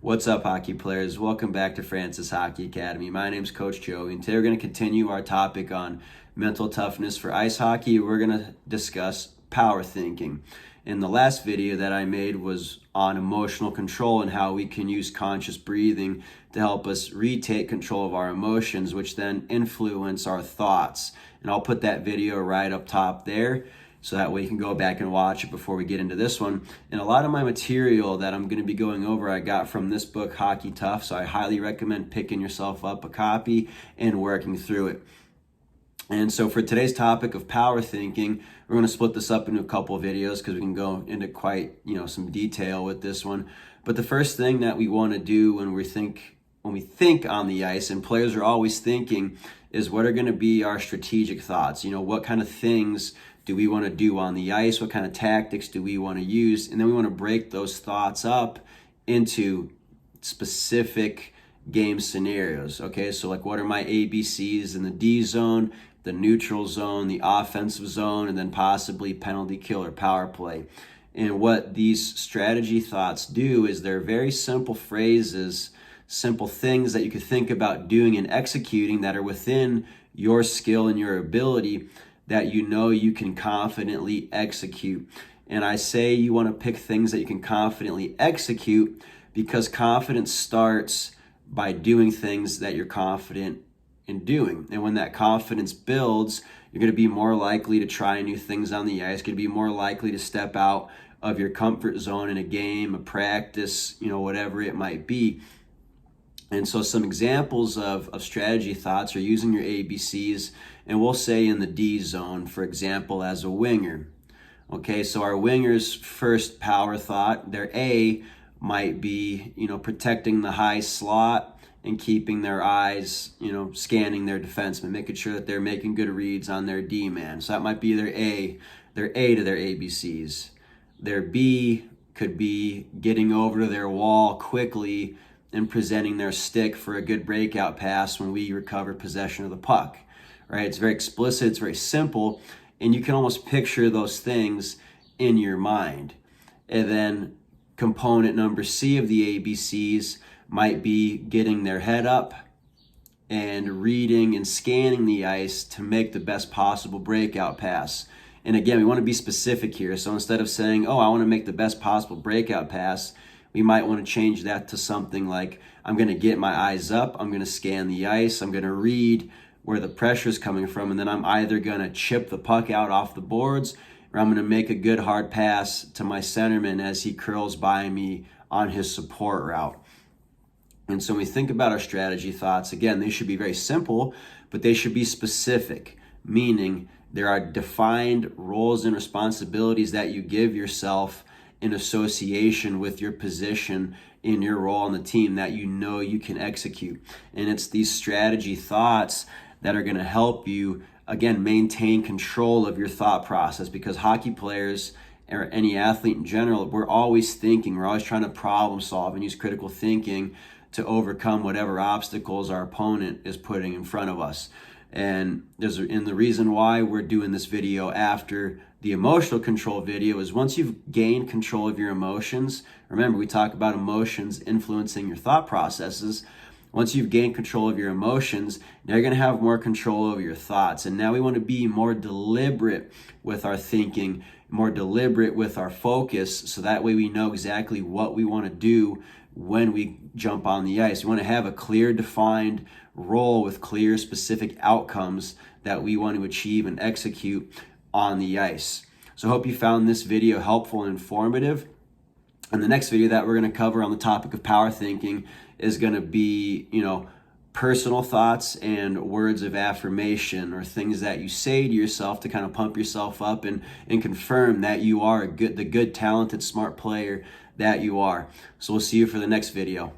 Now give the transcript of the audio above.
What's up, hockey players? Welcome back to Francis Hockey Academy. My name's Coach Joey, and today we're going to continue our topic on mental toughness for ice hockey. We're going to discuss power thinking. In the last video that I made was on emotional control and how we can use conscious breathing to help us retake control of our emotions, which then influence our thoughts. And I'll put that video right up top there, so that way you can go back and watch it before we get into this one. And a lot of my material that I'm going to be going over I got from this book, Hockey Tough, so I highly recommend picking yourself up a copy and working through it. And so for today's topic of power thinking, we're going to split this up into a couple of videos because we can go into quite some detail with this one. But the first thing that we want to do when we think on the ice, and players are always thinking, is what are going to be our strategic thoughts? What kind of things do we want to do on the ice? What kind of tactics do we want to use? And then we want to break those thoughts up into specific game scenarios. Okay, so like, what are my ABCs in the D zone, the neutral zone, the offensive zone, and then possibly penalty kill or power play? And what these strategy thoughts do is they're very simple phrases, simple things that you could think about doing and executing that are within your skill and your ability that you can confidently execute. And I say you want to pick things that you can confidently execute because confidence starts by doing things that you're confident in doing. And when that confidence builds, you're going to be more likely to try new things on the ice, going to be more likely to step out of your comfort zone in a game, a practice, whatever it might be. And so some examples of strategy thoughts are using your ABCs, and we'll say in the D zone, for example, as a winger. Okay, so our winger's first power thought, their A might be, protecting the high slot and keeping their eyes, scanning their defenseman, making sure that they're making good reads on their D man. So that might be their A to their ABCs. Their B could be getting over to their wall quickly and presenting their stick for a good breakout pass when we recover possession of the puck, right? It's very explicit, it's very simple, and you can almost picture those things in your mind. And then component number C of the ABCs might be getting their head up and reading and scanning the ice to make the best possible breakout pass. And again, we want to be specific here. So instead of saying, I want to make the best possible breakout pass, we might want to change that to something like, I'm going to get my eyes up, I'm going to scan the ice, I'm going to read where the pressure is coming from, and then I'm either going to chip the puck out off the boards, or I'm going to make a good hard pass to my centerman as he curls by me on his support route. And so when we think about our strategy thoughts, again, they should be very simple, but they should be specific, meaning there are defined roles and responsibilities that you give yourself in association with your position in your role on the team that you can execute. And it's these strategy thoughts that are going to help you, again, maintain control of your thought process, because hockey players or any athlete in general, we're always thinking, we're always trying to problem solve and use critical thinking to overcome whatever obstacles our opponent is putting in front of us. And the reason why we're doing this video after the emotional control video is once you've gained control of your emotions, remember we talk about emotions influencing your thought processes. Once you've gained control of your emotions, now you're going to have more control over your thoughts. And now we want to be more deliberate with our thinking, more deliberate with our focus, so that way we know exactly what we want to do when we jump on the ice. We want to have a clear, defined role with clear, specific outcomes that we want to achieve and execute on the ice. So I hope you found this video helpful and informative. And the next video that we're going to cover on the topic of power thinking is going to be, personal thoughts and words of affirmation, or things that you say to yourself to kind of pump yourself up and confirm that you are the good, talented, smart player that you are. So we'll see you for the next video.